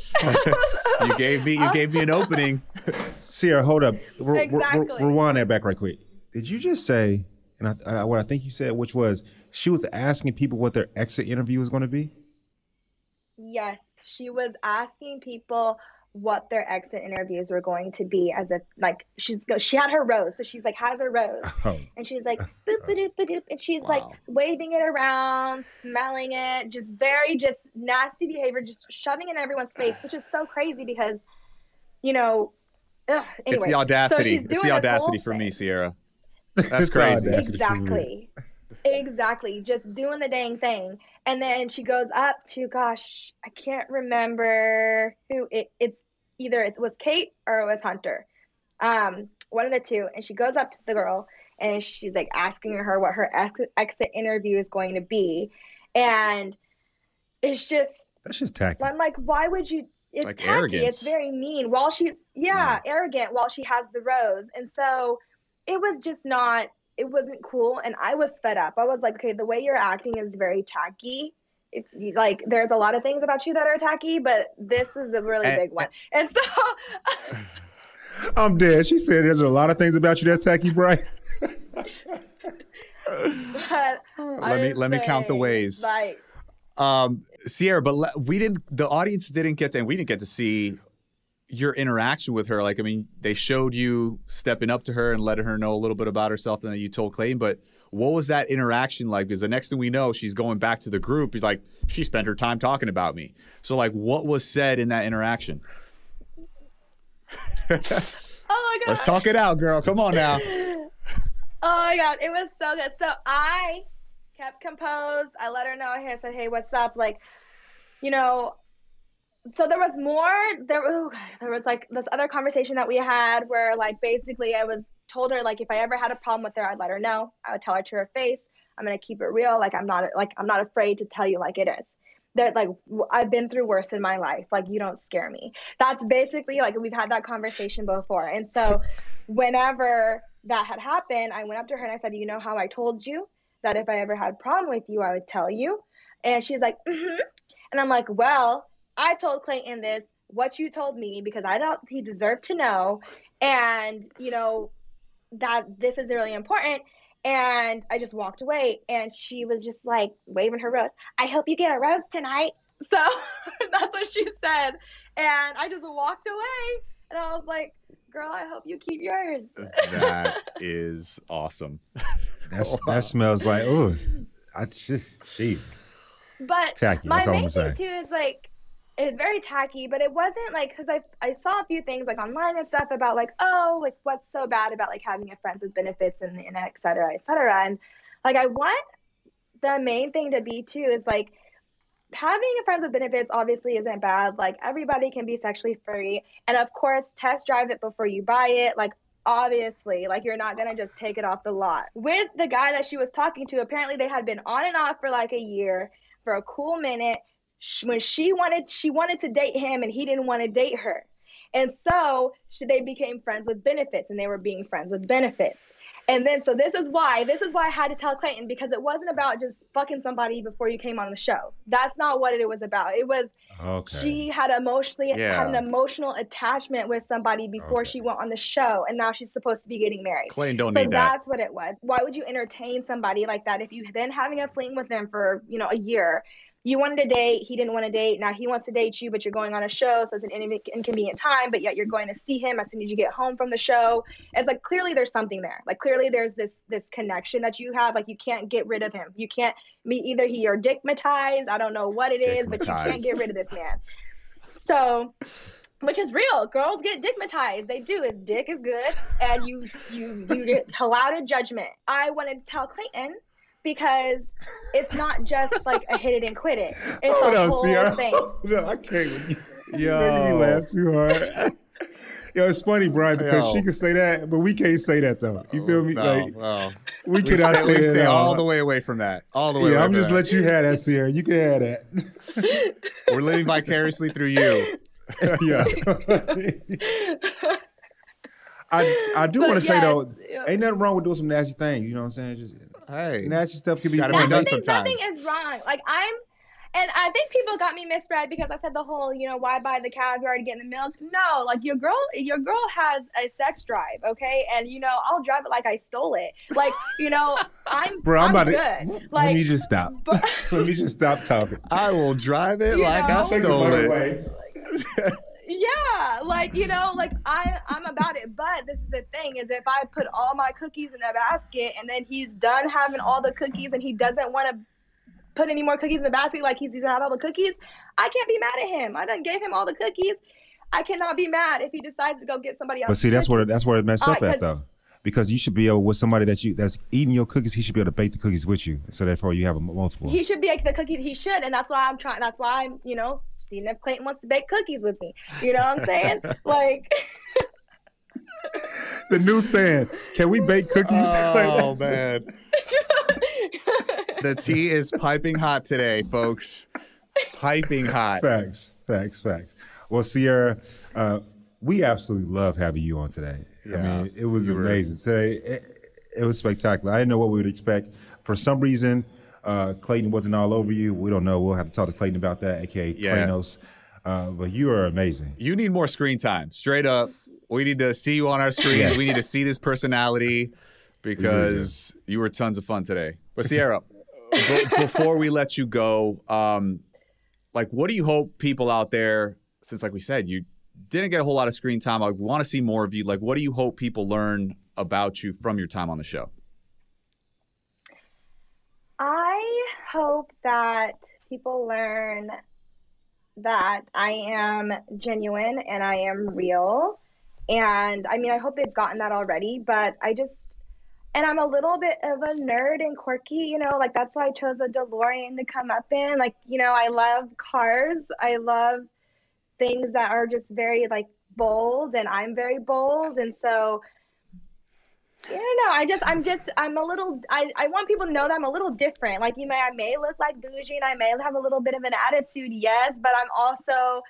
You gave me an opening. Sierra, hold up. Exactly. Rewind that back right quick. Did you just say, and what I think you said, which was she was asking people what their exit interview was going to be? Yes, she was asking people what their exit interviews were going to be, as if like she had her rose, so she's like has her rose, and she's like boop boop boop boop, and she's like waving it around, smelling it, just nasty behavior, just shoving it in everyone's face, which is so crazy because, anyway, it's the audacity. So it's the audacity for me, Sierra. That's crazy. Exactly. Exactly, just doing the dang thing. And then she goes up to, gosh, I can't remember who it's either it was Kate or it was Hunter. One of the two. And she goes up to the girl and she's like asking her what her exit interview is going to be. And it's just, that's just tacky. I'm like, why would you? It's like tacky. Arrogance. It's very mean. While she's arrogant while she has the rose. And so it was just not, it wasn't cool. And I was fed up. I was like, okay, the way you're acting is very tacky. If you, like, there's a lot of things about you that are tacky, but this is a really big one. And so I'm dead. She said there's a lot of things about you that's tacky, Bryan. Let me count the ways. Like, Sierra, but the audience didn't get to, and we didn't get to see your interaction with her. Like, I mean, they showed you stepping up to her and letting her know a little bit about herself, and then you told Clayton, but what was that interaction like? Because the next thing we know, she's going back to the group. He's like, she spent her time talking about me. So like, what was said in that interaction? oh my God. Let's talk it out, girl. Come on now. Oh my God. It was so good. So I kept composed. I let her know. I said, hey, what's up? Like, you know, so there was more, there was like this other conversation that we had where like, basically I told her, like, if I ever had a problem with her, I'd let her know. I would tell her to her face. I'm going to keep it real. Like, I'm not afraid to tell you like it is. That, like, I've been through worse in my life. Like, you don't scare me. That's basically, like, we've had that conversation before. And so whenever that had happened, I went up to her and I said, you know how I told you that if I ever had a problem with you, I would tell you? And she's like, mm-hmm. And I'm like, well, I told Clayton this, what you told me, because I thought he deserved to know. And, you know, that this is really important. And I just walked away, and she was just like waving her rose. I hope you get a rose tonight. So that's what she said. And I just walked away, and I was like, girl, I hope you keep yours. That is awesome. That smells like, oh, I just, jeez. But tacky, my main thing too is like, it's very tacky, but it wasn't like, because I saw a few things like online and stuff about like, oh, like what's so bad about like having a friends with benefits and et cetera, et cetera. And like, I want the main thing to be too is like, having a friends with benefits obviously isn't bad. Like, everybody can be sexually free. And of course, test drive it before you buy it. Like, obviously, like, you're not going to just take it off the lot. With the guy that she was talking to, apparently they had been on and off for like a year, for a cool minute. When she wanted to date him and he didn't want to date her. And so they became friends with benefits, and they were being friends with benefits. And then, so this is why I had to tell Clayton, because it wasn't about just fucking somebody before you came on the show. That's not what it was about. It was, she had had an emotional attachment with somebody before she went on the show, and now she's supposed to be getting married. Clayton don't need that. So that's what it was. Why would you entertain somebody like that if you've been having a fling with them for, you know, a year? You wanted to date, he didn't want to date. Now he wants to date you, but you're going on a show, so it's an inconvenient time, but yet you're going to see him as soon as you get home from the show. It's like, clearly there's something there. Like, clearly there's this connection that you have. Like, you can't get rid of him. You can't either you're dickmatized, I don't know what it is, but you can't get rid of this man. So, which is real. Girls get dickmatized. They do. His dick is good, and you get clouded judgment. I wanted to tell Clayton, because it's not just like a hit it and quit it. It's a whole thing. No, I can't. You're making me laugh too hard. Yo, it's funny, Bryan, because she can say that, but we can't say that though. You feel me? We cannot say that. We stay all the way away from that. All the way. Yeah, away I'm from just that. let you have that, Sierra. You can have that. We're living vicariously through you. Yeah. I do want to say though, ain't nothing wrong with doing some nasty things. You know what I'm saying? Just nasty stuff can be fun. Nothing is wrong. Like, I think people got me misread because I said the whole, you know, why buy the caviar to get in the milk? No, like, your girl has a sex drive, okay? And, you know, I'll drive it like I stole it. Like, you know, I'm good. Like, let me just stop. Let me just stop talking. I will drive it like I stole it. Yeah, like, you know, like, I'm about it. But this is the thing, is if I put all my cookies in a basket and then he's done having all the cookies and he doesn't want to put any more cookies in the basket, like he's had all the cookies, I can't be mad at him. I done gave him all the cookies. I cannot be mad if he decides to go get somebody else. But see, that's where it messed up at though. because you should be able, with somebody that's eating your cookies, he should be able to bake the cookies with you. So therefore you have a multiple. He should bake the cookies. He should. And that's why I'm, seeing if Clayton wants to bake cookies with me. You know what I'm saying? Like. The new saying, can we bake cookies? Oh, man. The tea is piping hot today, folks. Piping hot. Facts. Well, Sierra, we absolutely love having you on today. Yeah, I mean, it was amazing. Today, it was spectacular. I didn't know what we would expect. For some reason, Clayton wasn't all over you. We don't know. We'll have to talk to Clayton about that, a.k.a. Claynos. But you are amazing. You need more screen time. Straight up. We need to see you on our screens. Yes. We need to see this personality because you were tons of fun today. But Sierra, before we let you go, what do you hope people out there, since like we said, you didn't get a whole lot of screen time. We want to see more of you. Like, what do you hope people learn about you from your time on the show? I hope that people learn that I am genuine and I am real. And I mean, I hope they've gotten that already, but and I'm a little bit of a nerd and quirky, like that's why I chose a DeLorean to come up in. Like, I love cars. I love things that are just very like bold, and I'm very bold. And so, I want people to know that I'm a little different. Like, I may look like bougie and I may have a little bit of an attitude, yes, but I'm also,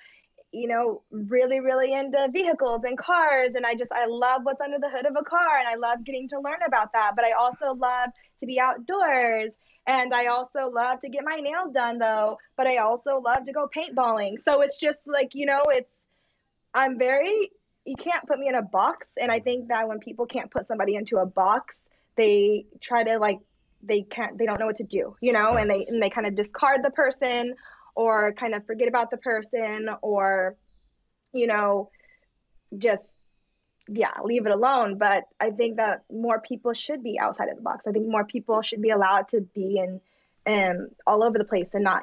really, really into vehicles and cars. And I love what's under the hood of a car. And I love getting to learn about that. But I also love to be outdoors. And I also love to get my nails done, though. But I also love to go paintballing. So it's just like, you can't put me in a box. And I think that when people can't put somebody into a box, they try to they don't know what to do, and they kind of discard the person, or kind of forget about the person, or, just, leave it alone. But I think that more people should be outside of the box. I think more people should be allowed to be in all over the place and not,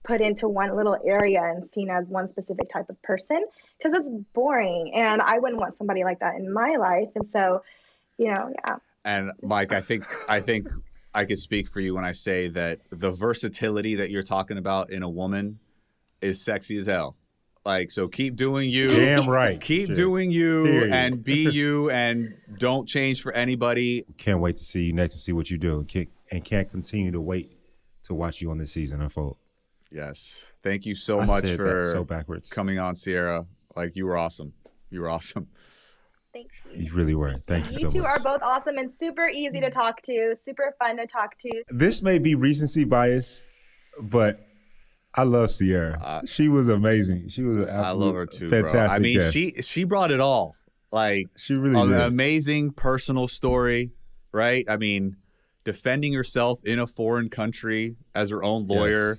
put into one little area and seen as one specific type of person, because it's boring. And I wouldn't want somebody like that in my life. And so, yeah. And Mike, I think I could speak for you when I say that the versatility that you're talking about in a woman is sexy as hell. Like, so keep doing you. Damn right. Keep doing you and be you, and don't change for anybody. Can't wait to see you next, to see what you do, and can't continue to wait to watch you on this season unfold. Yes. Thank you so much for backwards coming on, Sierra. Like, you were awesome. You were awesome. Thanks. You really were. Thank you so much. You two are both awesome and super easy to talk to, super fun to talk to. This may be recency bias, but I love Sierra. She was amazing. She was an absolute I love her too, fantastic bro. I mean, guest. she brought it all. Like, she really did. An amazing personal story, right? I mean, defending herself in a foreign country as her own lawyer,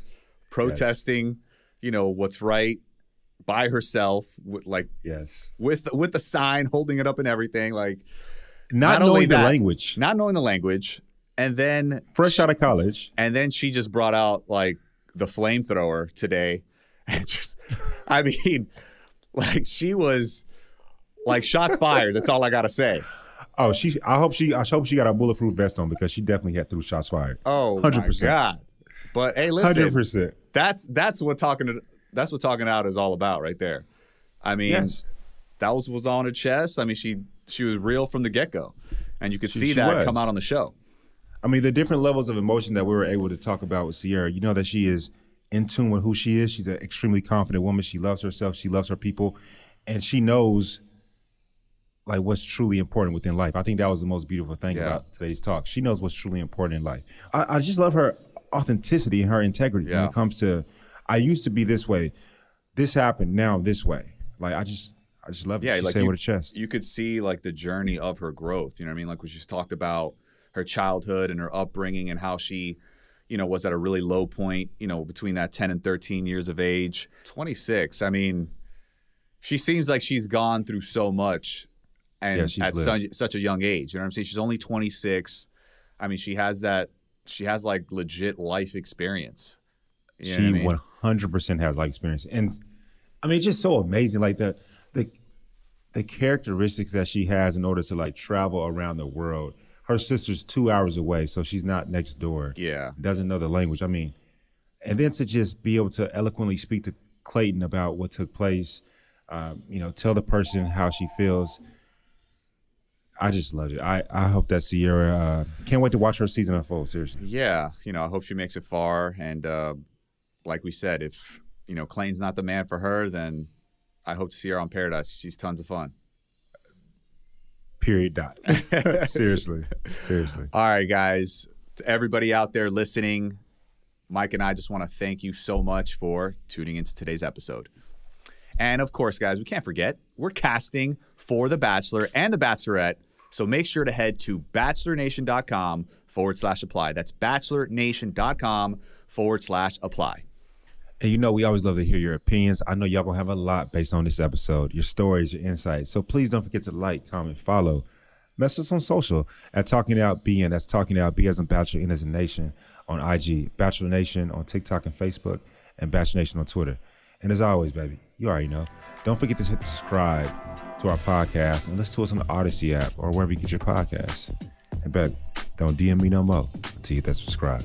protesting, what's right, by herself, with the sign, holding it up and everything, like not knowing the language, and then fresh out of college, and then she just brought out like the flamethrower today, and just, I mean, like, she was like shots fired. That's all I gotta say. Oh, I hope she got a bulletproof vest on, because she definitely had through shots fired. Oh, 100%. My God. But hey, listen, 100%. That's what talking out is all about, right there. I mean, that was on her chest. I mean, she was real from the get-go, and you could see that come out on the show. I mean, the different levels of emotion that we were able to talk about with Sierra. You know that she is in tune with who she is. She's an extremely confident woman. She loves herself. She loves her people, and she knows like what's truly important within life. I think that was the most beautiful thing about today's talk. She knows what's truly important in life. I just love her authenticity and her integrity when it comes to, I used to be this way, this happened, now this way. Like, I just love it. Yeah, she like said with a chest. You could see like the journey of her growth. You know what I mean? Like, we just talked about her childhood and her upbringing, and how she, was at a really low point, between that 10 and 13 years of age. 26. I mean, she seems like she's gone through so much, and at such a young age. You know what I'm saying? She's only 26. I mean, she has like legit life experience. You know what I mean? 100% has life experience. And I mean, it's just so amazing. Like the the characteristics that she has in order to like travel around the world. Her sister's 2 hours away, so she's not next door. Yeah. Doesn't know the language. I mean, and then to just be able to eloquently speak to Clayton about what took place, you know, tell the person how she feels. I just loved it. I hope that Sierra, can't wait to watch her season unfold, seriously. Yeah, you know, I hope she makes it far. And like we said, if, you know, Clayton's not the man for her, then I hope to see her on Paradise. She's tons of fun. Period. Dot. Seriously. Seriously. All right, guys. To everybody out there listening, Mike and I just want to thank you so much for tuning into today's episode. And of course, guys, we can't forget, we're casting for The Bachelor and The Bachelorette. So make sure to head to bachelornation.com/apply. That's bachelornation.com/apply. And you know, we always love to hear your opinions. I know y'all gonna have a lot based on this episode, your stories, your insights. So please don't forget to like, comment, follow. Message us on social at Talking Out BN. That's Talking Out B as in Bachelor, N as in Nation on IG, Bachelor Nation on TikTok and Facebook, and Bachelor Nation on Twitter. And as always, baby, you already know, don't forget to subscribe to our podcast and listen to us on the Odyssey app or wherever you get your podcasts. And baby, don't DM me no more until you hit that subscribe.